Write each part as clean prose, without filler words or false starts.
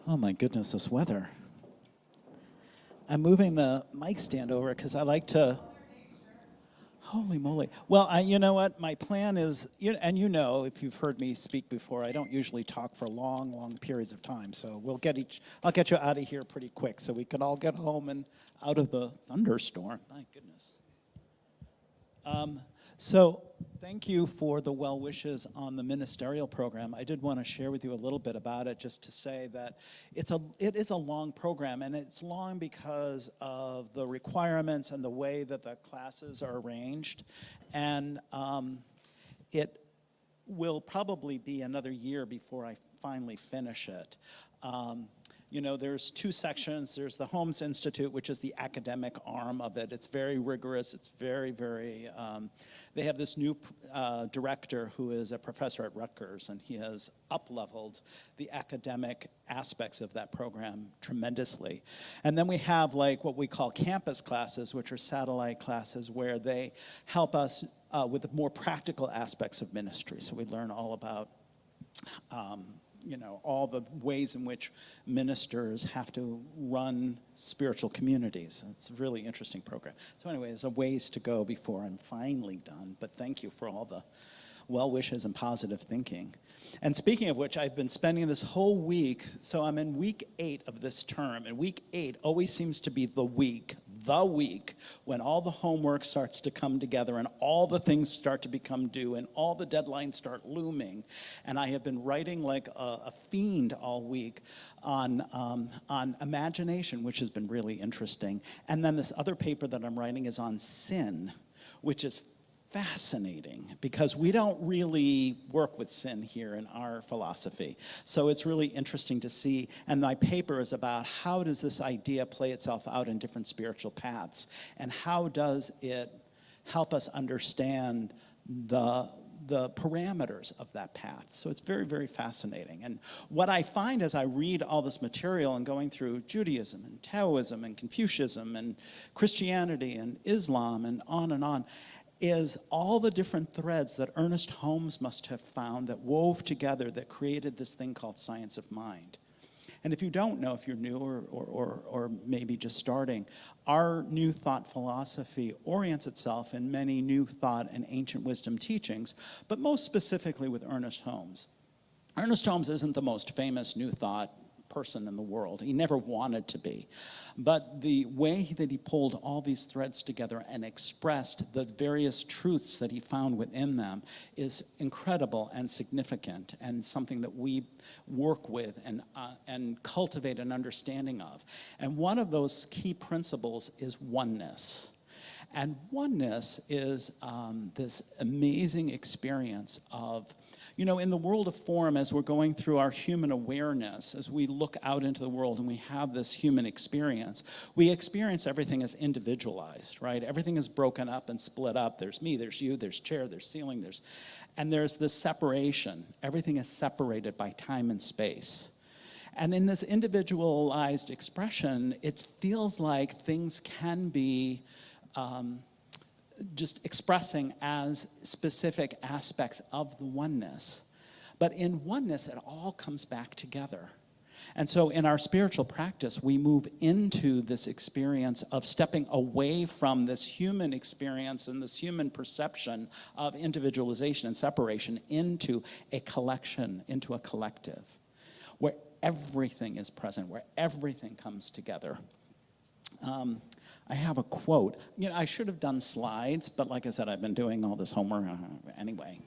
Oh my goodness, this weather. I'm moving the mic stand over because I like to. Holy moly. Well, you know what? My plan is, and if you've heard me speak before, I don't usually talk for long, long periods of time. So I'll get you out of here pretty quick so we can all get home and out of the thunderstorm. My goodness. So thank you for the well wishes on the ministerial program. I did want to share with you a little bit about it, just to say that it is a long program, and it's long because of the requirements and the way that the classes are arranged. And it will probably be another year before I finally finish it. There's two sections. There's the Holmes Institute, which is the academic arm of it. It's very rigorous. It's very, very, they have this new director who is a professor at Rutgers, and he has up-leveled the academic aspects of that program tremendously. And then we have what we call campus classes, which are satellite classes where they help us with the more practical aspects of ministry. So we learn all about all the ways in which ministers have to run spiritual communities. It's a really interesting program. So anyway, there's a ways to go before I'm finally done, but thank you for all the well wishes and positive thinking. And speaking of which, I've been spending this whole week, so I'm in week 8 of this term, and week 8 always seems to be the week when all the homework starts to come together and all the things start to become due and all the deadlines start looming. And I have been writing like a fiend all week on imagination, which has been really interesting. And then this other paper that I'm writing is on sin, which is fascinating because we don't really work with sin here in our philosophy. So it's really interesting to see. And my paper is about how does this idea play itself out in different spiritual paths, and how does it help us understand the parameters of that path. So it's very, very fascinating. And what I find as I read all this material and going through Judaism and Taoism and Confucianism and Christianity and Islam and on, is all the different threads that Ernest Holmes must have found that wove together that created this thing called science of mind. And if you don't know, if you're new or maybe just starting, our New Thought philosophy orients itself in many New Thought and ancient wisdom teachings, but most specifically with Ernest Holmes. Ernest Holmes isn't the most famous New Thought person in the world. He never wanted to be. But the way that he pulled all these threads together and expressed the various truths that he found within them is incredible and significant, and something that we work with and cultivate an understanding of. And one of those key principles is oneness. And oneness is this amazing experience of, in the world of form, as we're going through our human awareness, as we look out into the world and we have this human experience, we experience everything as individualized, right? Everything is broken up and split up. There's me, there's you, there's chair, there's ceiling, and there's this separation. Everything is separated by time and space. And in this individualized expression, it feels like things can be just expressing as specific aspects of the oneness. But in oneness, it all comes back together. And so in our spiritual practice, we move into this experience of stepping away from this human experience and this human perception of individualization and separation into a collection, into a collective, where everything is present, where everything comes together. I have a quote. I should have done slides, but like I said, I've been doing all this homework anyway.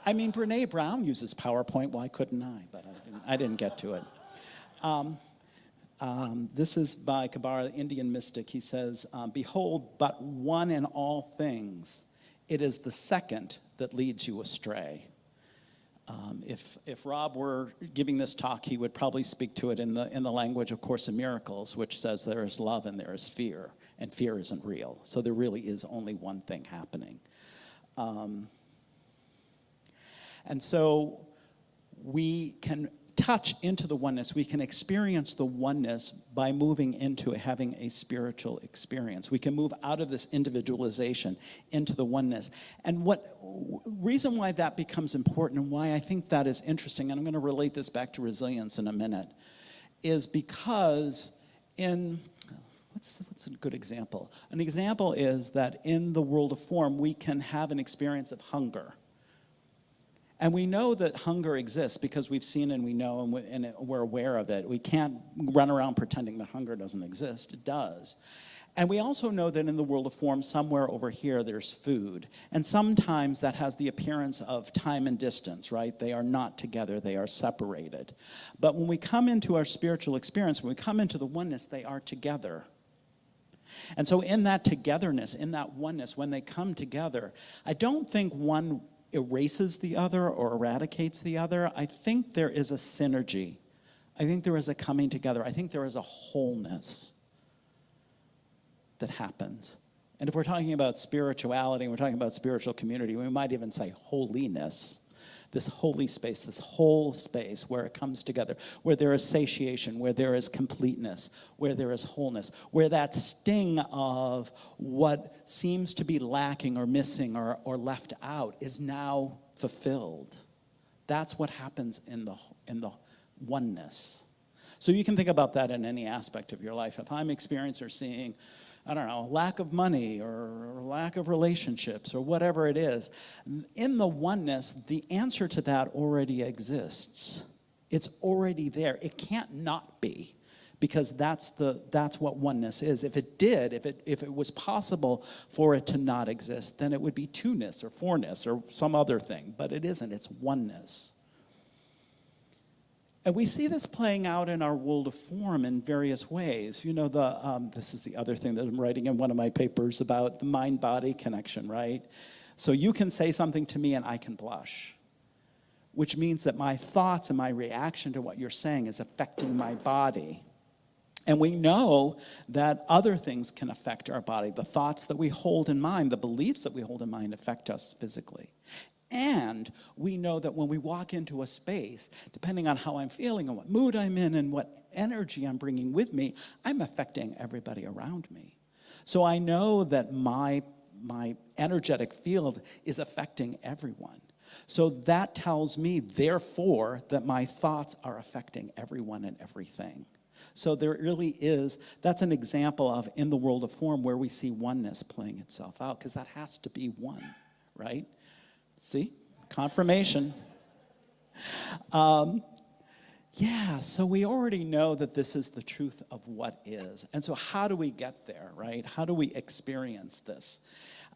I mean, Brene Brown uses PowerPoint. Why couldn't I? But I didn't get to it. This is by Kabara, the Indian mystic. He says, "Behold, but one in all things. It is the second that leads you astray." If Rob were giving this talk, he would probably speak to it in the language of Course in Miracles, which says there is love and there is fear, and fear isn't real. So there really is only one thing happening. And so we can touch into the oneness. We can experience the oneness by moving into having a spiritual experience. We can move out of this individualization into the oneness. And what reason why that becomes important and why I think that is interesting, and I'm going to relate this back to resilience in a minute, is because what's a good example? An example is that in the world of form, we can have an experience of hunger. And we know that hunger exists because we've seen and we know and we're aware of it. We can't run around pretending that hunger doesn't exist. It does. And we also know that in the world of form, somewhere over here, there's food. And sometimes that has the appearance of time and distance, right? They are not together, they are separated. But when we come into our spiritual experience, when we come into the oneness, they are together. And so in that togetherness, in that oneness, when they come together, I don't think one erases the other or eradicates the other. I think there is a synergy. I think there is a coming together. I think there is a wholeness that happens. And if we're talking about spirituality, we're talking about spiritual community, we might even say holiness. This holy space, this whole space where it comes together, where there is satiation, where there is completeness, where there is wholeness, where that sting of what seems to be lacking or missing or left out is now fulfilled. That's what happens in the oneness. So you can think about that in any aspect of your life. If I'm experiencing or seeing, I don't know, lack of money or lack of relationships or whatever it is, in the oneness, the answer to that already exists. It's already there. It can't not be, because that's what oneness is. If it did, if it was possible for it to not exist, then it would be two-ness or four-ness or some other thing. But it isn't. It's oneness. And we see this playing out in our world of form in various ways. You know, this is the other thing that I'm writing in one of my papers about the mind-body connection, right? So you can say something to me and I can blush, which means that my thoughts and my reaction to what you're saying is affecting my body. And we know that other things can affect our body. The thoughts that we hold in mind, the beliefs that we hold in mind affect us physically. And we know that when we walk into a space, depending on how I'm feeling and what mood I'm in and what energy I'm bringing with me, I'm affecting everybody around me. So I know that my energetic field is affecting everyone. So that tells me, therefore, that my thoughts are affecting everyone and everything. So there really is, that's an example of, in the world of form, where we see oneness playing itself out, because that has to be one, right? See? Confirmation. Yeah, so we already know that this is the truth of what is. And so how do we get there, right? How do we experience this?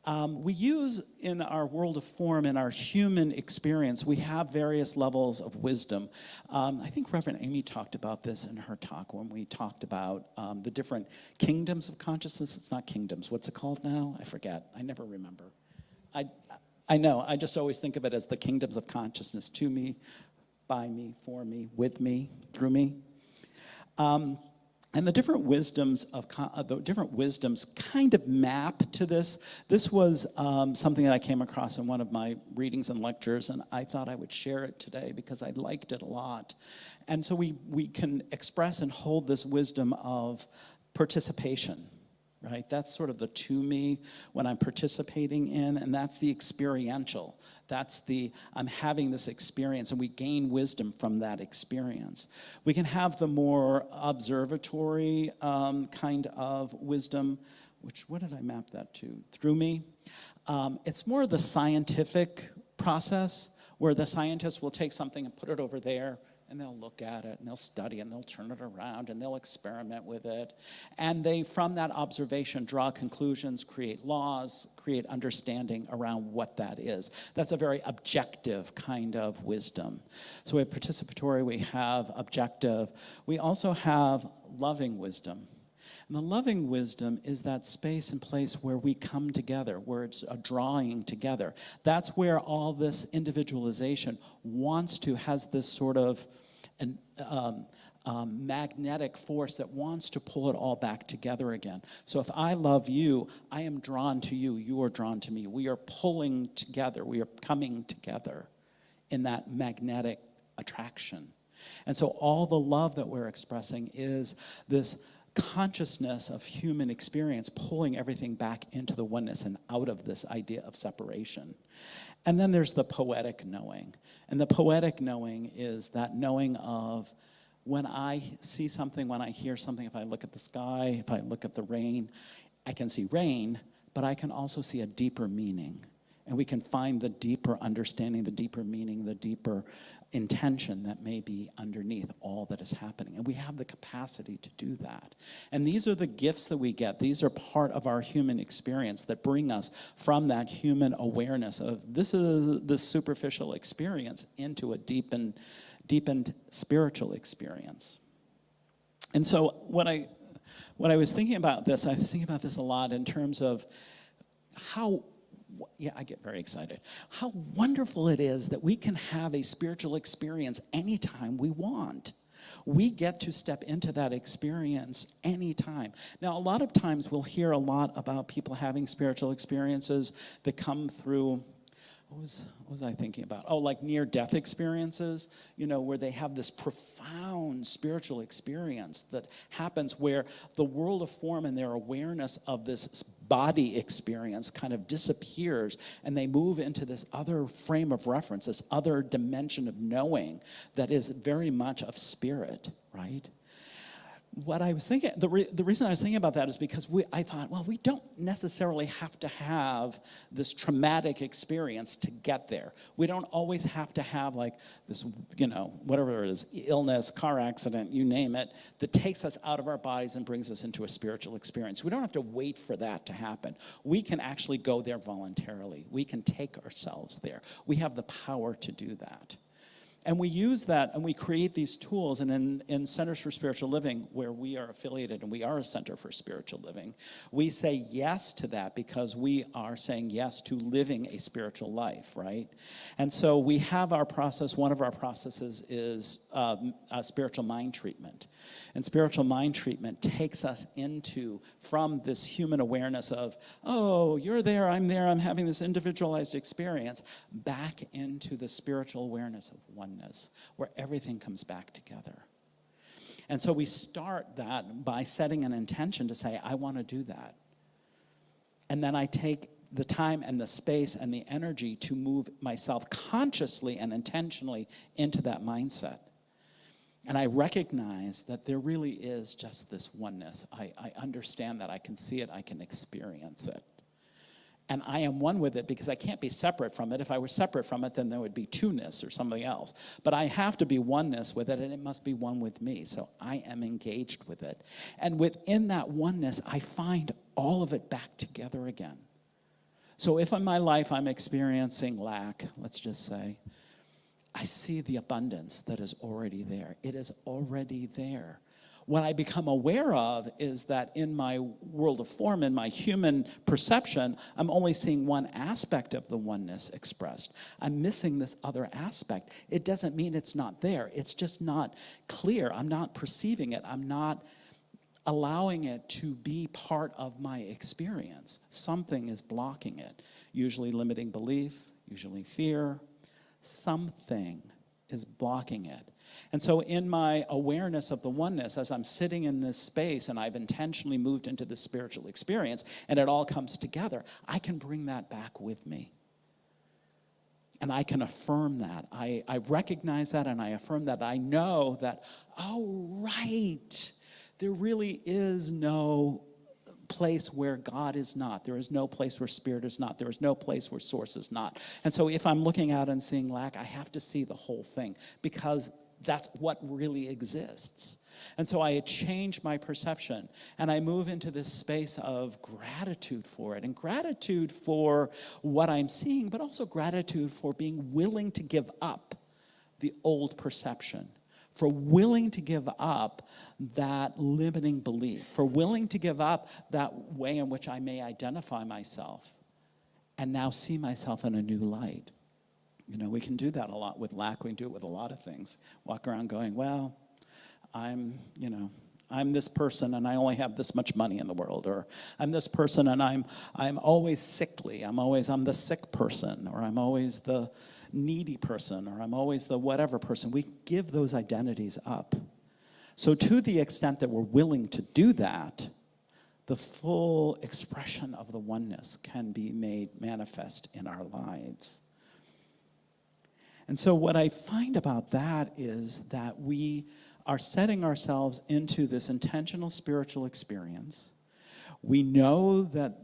We use, in our world of form, in our human experience, we have various levels of wisdom. I think Reverend Amy talked about this in her talk when we talked about the different kingdoms of consciousness. It's not kingdoms. What's it called now? I forget. I never remember. I know, I just always think of it as the kingdoms of consciousness: to me, by me, for me, with me, through me. And the different wisdoms kind of map to this. This was something that I came across in one of my readings and lectures, and I thought I would share it today because I liked it a lot. And so we can express and hold this wisdom of participation. Right? That's sort of the to me when I'm participating in, and that's the experiential. That's the, I'm having this experience, and we gain wisdom from that experience. We can have the more observatory kind of wisdom, which, what did I map that to? Through me. It's more the scientific process, where the scientists will take something and put it over there, and they'll look at it, and they'll study, and they'll turn it around, and they'll experiment with it. And they, from that observation, draw conclusions, create laws, create understanding around what that is. That's a very objective kind of wisdom. So we have participatory, we have objective. We also have loving wisdom. And the loving wisdom is that space and place where we come together, where it's a drawing together. That's where all this individualization has this sort of magnetic force that wants to pull it all back together again. So if I love you, I am drawn to you, you are drawn to me. We are pulling together, we are coming together in that magnetic attraction. And so all the love that we're expressing is this consciousness of human experience pulling everything back into the oneness and out of this idea of separation. And then there's the poetic knowing. And the poetic knowing is that knowing of when I see something, when I hear something, if I look at the sky, if I look at the rain, I can see rain, but I can also see a deeper meaning. And we can find the deeper understanding, the deeper meaning, the deeper intention that may be underneath all that is happening. And we have the capacity to do that. And these are the gifts that we get. These are part of our human experience that bring us from that human awareness of this is the superficial experience into a deepened spiritual experience. And so what I was thinking about this, I was thinking about this a lot in terms of I get very excited. How wonderful it is that we can have a spiritual experience anytime we want. We get to step into that experience anytime. Now, a lot of times we'll hear a lot about people having spiritual experiences that come through, what was I thinking about? Oh, like near-death experiences, where they have this profound spiritual experience that happens where the world of form and their awareness of this body experience kind of disappears, and they move into this other frame of reference, this other dimension of knowing that is very much of spirit, right? What I was thinking, the reason I was thinking about that is because I thought, well, we don't necessarily have to have this traumatic experience to get there. We don't always have to have like this, whatever it is, illness, car accident, you name it, that takes us out of our bodies and brings us into a spiritual experience. We don't have to wait for that to happen. We can actually go there voluntarily. We can take ourselves there. We have the power to do that. And we use that, and we create these tools. And in Centers for Spiritual Living, where we are affiliated, and we are a center for spiritual living, we say yes to that because we are saying yes to living a spiritual life, right? And so we have our process. One of our processes is a spiritual mind treatment. And spiritual mind treatment takes us from this human awareness of, oh, you're there, I'm having this individualized experience, back into the spiritual awareness of oneness, where everything comes back together. And so we start that by setting an intention to say, I want to do that. And then I take the time and the space and the energy to move myself consciously and intentionally into that mindset. And I recognize that there really is just this oneness. I understand that. I can see it. I can experience it. And I am one with it because I can't be separate from it. If I were separate from it, then there would be two-ness or something else. But I have to be oneness with it, and it must be one with me. So I am engaged with it. And within that oneness, I find all of it back together again. So if in my life I'm experiencing lack, let's just say, I see the abundance that is already there. It is already there. What I become aware of is that in my world of form, in my human perception, I'm only seeing one aspect of the oneness expressed. I'm missing this other aspect. It doesn't mean it's not there. It's just not clear. I'm not perceiving it. I'm not allowing it to be part of my experience. Something is blocking it, usually limiting belief, usually fear. Something is blocking it. And so in my awareness of the oneness, as I'm sitting in this space and I've intentionally moved into this spiritual experience and it all comes together, I can bring that back with me. And I can affirm that. I recognize that and I affirm that. I know that, oh, right, there really is no place where God is not. There is no place where spirit is not. There is no place where source is not. And so if I'm looking out and seeing lack, I have to see the whole thing because that's what really exists. And so I change my perception and I move into this space of gratitude for it and gratitude for what I'm seeing, but also gratitude for being willing to give up the old perception, for willing to give up that limiting belief, for willing to give up that way in which I may identify myself and now see myself in a new light. We can do that a lot with lack. We can do it with a lot of things. Walk around going, well, I'm this person and I only have this much money in the world, or I'm this person and I'm always sickly. I'm the sick person, or I'm always the needy person, or I'm always the whatever person. We give those identities up. So to the extent that we're willing to do that, the full expression of the oneness can be made manifest in our lives. And so what I find about that is that we are setting ourselves into this intentional spiritual experience. We know that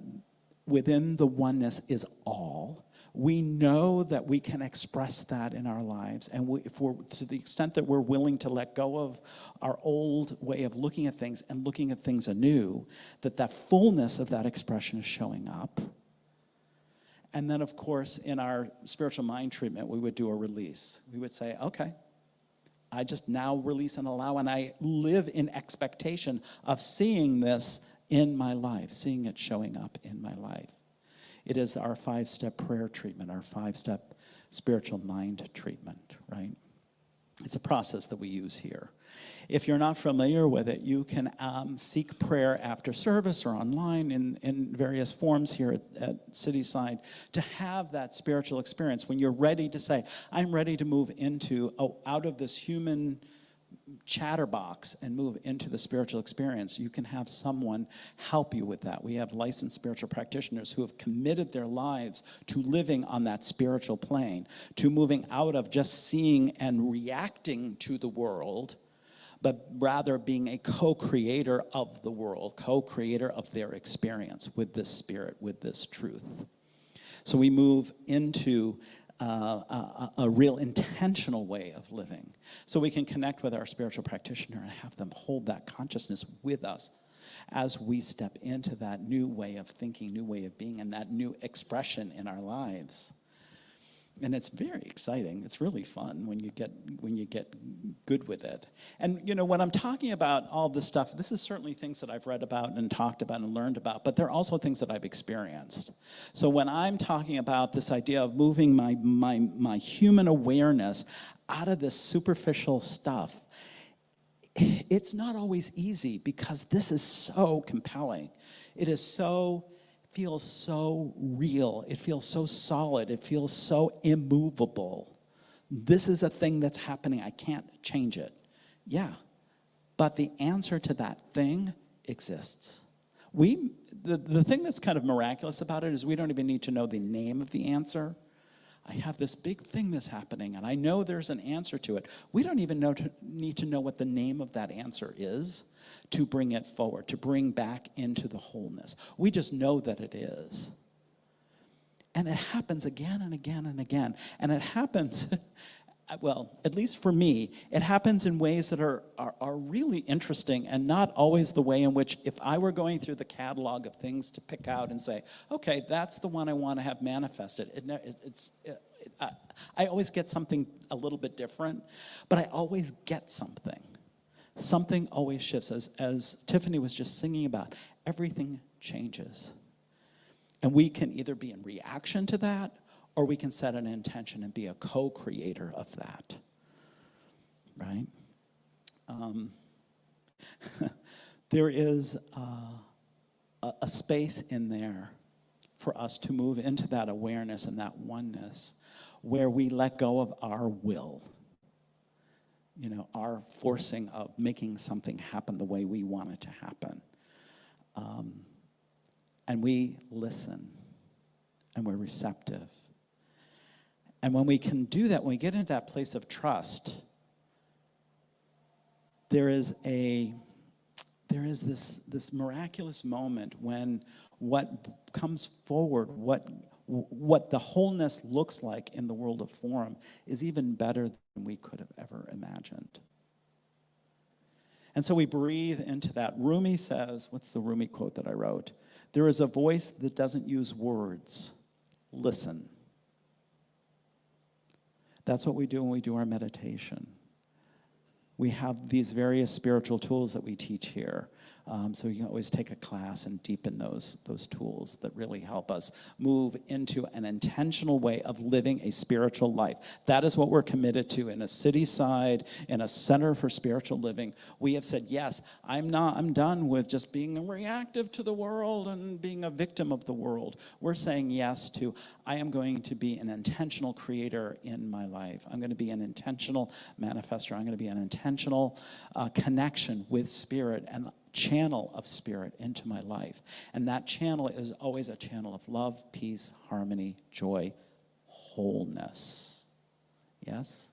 within the oneness is all. We know that we can express that in our lives. And if we're, to the extent that we're willing to let go of our old way of looking at things and looking at things anew, that fullness of that expression is showing up. And then, of course, in our spiritual mind treatment, we would do a release. We would say, okay, I just now release and allow, and I live in expectation of seeing this in my life, seeing it showing up in my life. It is our 5-step prayer treatment, our 5-step spiritual mind treatment, right? It's a process that we use here. If you're not familiar with it, you can seek prayer after service or online in various forms here at Cityside to have that spiritual experience when you're ready to say, I'm ready to move into, out of this human chatterbox and move into the spiritual experience. You can have someone help you with that. We have licensed spiritual practitioners who have committed their lives to living on that spiritual plane, to moving out of just seeing and reacting to the world, but rather being a co-creator of the world, co-creator of their experience with this spirit, with this truth. So we move into a real intentional way of living. So we can connect with our spiritual practitioner and have them hold that consciousness with us as we step into that new way of thinking, new way of being, and that new expression in our lives. And it's very exciting. It's really fun when you get good with it. And you know, when I'm talking about all this stuff, this is certainly things that I've read about and talked about and learned about, but they're also things that I've experienced. So when I'm talking about this idea of moving my human awareness out of this superficial stuff, it's not always easy because this is so compelling. It is so feels so real. It feels so solid. It feels so immovable. This is a thing that's happening. I can't change it. Yeah, but the answer to that thing exists. The thing that's kind of miraculous about it is we don't even need to know the name of the answer. I have this big thing that's happening, and I know there's an answer to it. We don't even need to know what the name of that answer is to bring it forward, to bring back into the wholeness. We just know that it is. And it happens again and again and again. And it happens, well, at least for me, it happens in ways that are really interesting and not always the way in which if I were going through the catalog of things to pick out and say, okay, that's the one I want to have manifested. I always get something a little bit different, but I always get something. Something always shifts. As Tiffany was just singing about, everything changes. And we can either be in reaction to that, or we can set an intention and be a co-creator of that, right? There is a space in there for us to move into that awareness and that oneness where we let go of our will, you know, our forcing of making something happen the way we want it to happen. And we listen, and we're receptive. And when we can do that, when we get into that place of trust, there is this miraculous moment when what comes forward, what the wholeness looks like in the world of form is even better than we could have ever imagined. And so we breathe into that. Rumi says, what's the Rumi quote that I wrote? There is a voice that doesn't use words. Listen. That's what we do when we do our meditation. We have these various spiritual tools that we teach here. So you can always take a class and deepen those tools that really help us move into an intentional way of living a spiritual life. That is what we're committed to in a Cityside, in a center for spiritual living. We have said, yes, I'm done with just being reactive to the world and being a victim of the world. We're saying yes to, I am going to be an intentional creator in my life. I'm going to be an intentional manifester. I'm going to be an intentional connection with spirit and channel of spirit into my life. And that channel is always a channel of love, peace, harmony, joy, wholeness. Yes?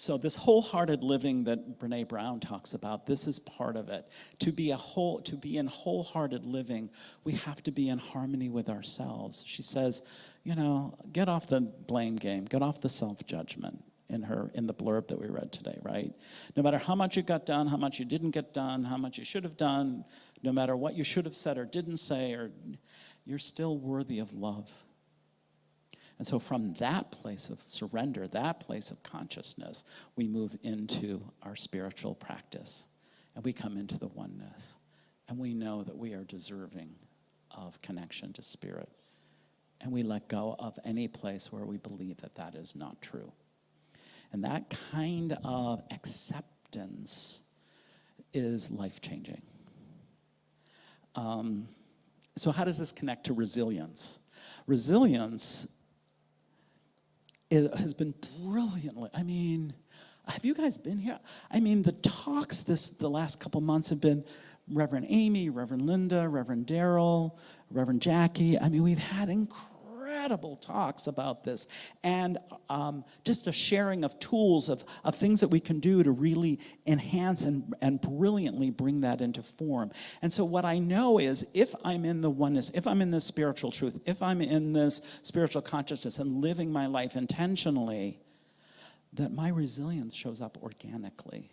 So this wholehearted living that Brene Brown talks about, this is part of it. To be in wholehearted living, we have to be in harmony with ourselves. She says, get off the blame game, get off the self-judgment in the blurb that we read today, right? No matter how much you got done, how much you didn't get done, how much you should have done, no matter what you should have said or didn't say, you're still worthy of love. And so from that place of surrender, that place of consciousness, we move into our spiritual practice. And we come into the oneness. And we know that we are deserving of connection to spirit. And we let go of any place where we believe that that is not true. And that kind of acceptance is life-changing. So how does this connect to resilience? Resilience has been brilliantly, have you guys been here? The talks the last couple months have been Reverend Amy, Reverend Linda, Reverend Daryl, Reverend Jackie. We've had incredible talks about this, and just a sharing of tools of things that we can do to really enhance and brilliantly bring that into form. And so what I know is, if I'm in the oneness, if I'm in this spiritual truth, if I'm in this spiritual consciousness and living my life intentionally, that my resilience shows up organically.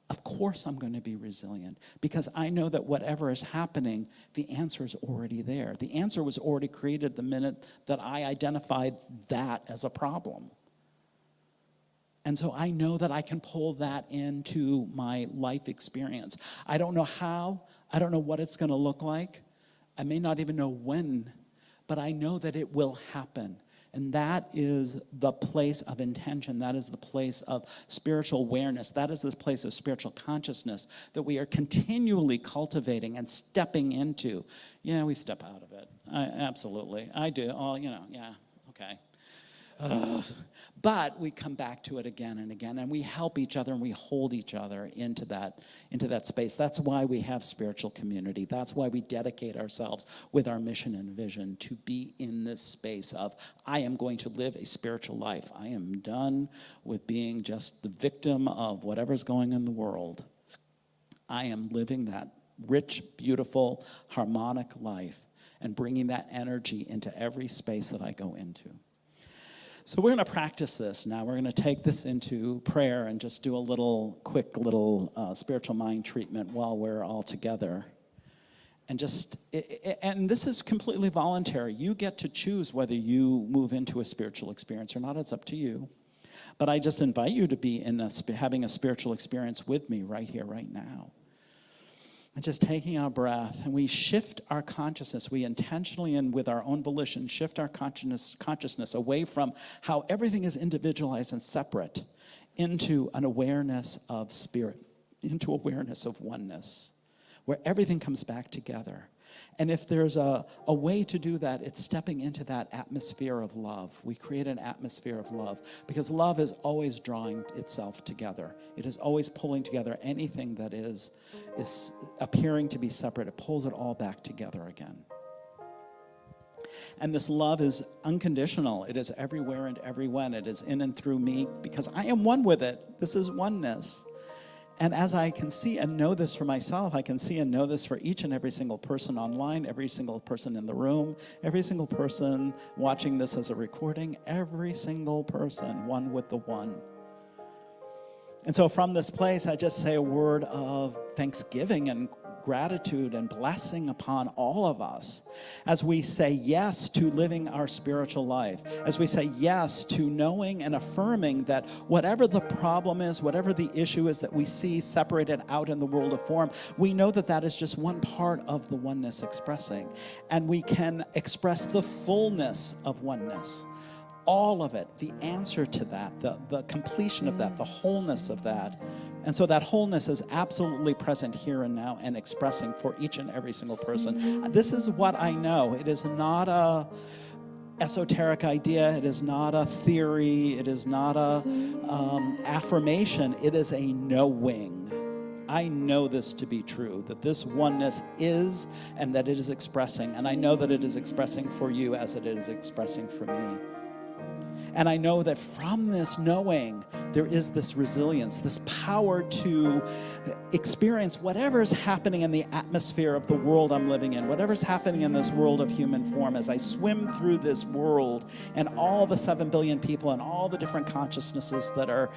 Of course I'm going to be resilient, because I know that whatever is happening, the answer is already there. The answer was already created the minute that I identified that as a problem. And so I know that I can pull that into my life experience. I don't know how, I don't know what it's going to look like. I may not even know when, but I know that it will happen. And that is the place of intention. That is the place of spiritual awareness. That is this place of spiritual consciousness that we are continually cultivating and stepping into. Yeah, we step out of it. Absolutely. I do. Oh, yeah, okay. But we come back to it again and again, and we help each other and we hold each other into that space. That's why we have spiritual community. That's why we dedicate ourselves with our mission and vision to be in this space of, I am going to live a spiritual life. I am done with being just the victim of whatever's going on in the world. I am living that rich, beautiful, harmonic life and bringing that energy into every space that I go into. So we're going to practice this now. We're going to take this into prayer and just do a quick little spiritual mind treatment while we're all together. And this is completely voluntary. You get to choose whether you move into a spiritual experience or not. It's up to you. But I just invite you to be having a spiritual experience with me right here, right now. And just taking our breath, and we shift our consciousness. We intentionally and with our own volition shift our consciousness away from how everything is individualized and separate into an awareness of spirit, into awareness of oneness, where everything comes back together. And if there's a way to do that, it's stepping into that atmosphere of love. We create an atmosphere of love because love is always drawing itself together. It is always pulling together anything that is appearing to be separate. It pulls it all back together again. And this love is unconditional. It is everywhere and everyone. It is in and through me because I am one with it. This is oneness. And as I can see and know this for myself, I can see and know this for each and every single person online, every single person in the room, every single person watching this as a recording, every single person, one with the one. And so from this place, I just say a word of thanksgiving and gratitude and blessing upon all of us as we say yes to living our spiritual life, as we say yes to knowing and affirming that whatever the problem is, whatever the issue is that we see separated out in the world of form, we know that that is just one part of the oneness expressing, and we can express the fullness of oneness. All of it, the answer to that, the completion of that, the wholeness of that. And so that wholeness is absolutely present here and now and expressing for each and every single person. This is what I know. It is not a esoteric idea. It is not a theory. It is not a affirmation. It is a knowing. I know this to be true, that this oneness is and that it is expressing. And I know that it is expressing for you as it is expressing for me. And I know that from this knowing, there is this resilience, this power to experience whatever's happening in the atmosphere of the world I'm living in, whatever's happening in this world of human form. As I swim through this world and all the 7 billion people and all the different consciousnesses that are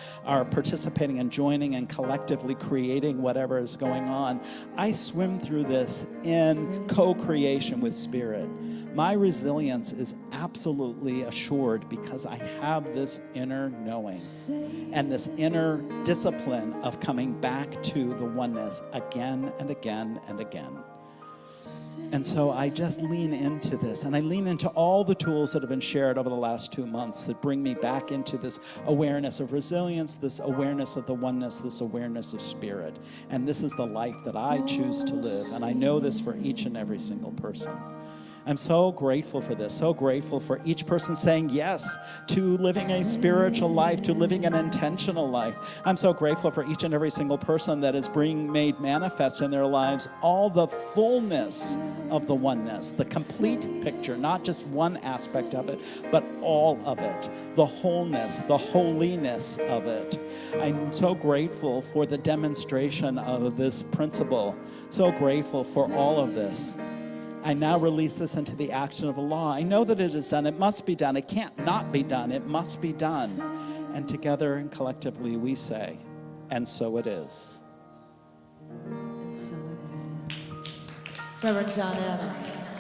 participating and joining and collectively creating whatever is going on, I swim through this in co-creation with Spirit. My resilience is absolutely assured because I have this inner knowing and this inner discipline of coming back to the oneness again and again and again. And so I just lean into this, and I lean into all the tools that have been shared over the last 2 months that bring me back into this awareness of resilience, this awareness of the oneness, this awareness of Spirit. And this is the life that I choose to live, and I know this for each and every single person. I'm so grateful for this, so grateful for each person saying yes to living a spiritual life, to living an intentional life. I'm so grateful for each and every single person that is being made manifest in their lives all the fullness of the oneness, the complete picture, not just one aspect of it, but all of it, the wholeness, the holiness of it. I'm so grateful for the demonstration of this principle, so grateful for all of this. I now release this into the action of the law. I know that it is done. It must be done. It can't not be done. It must be done. And together and collectively we say, and so it is. And so it is. Reverend John Adams.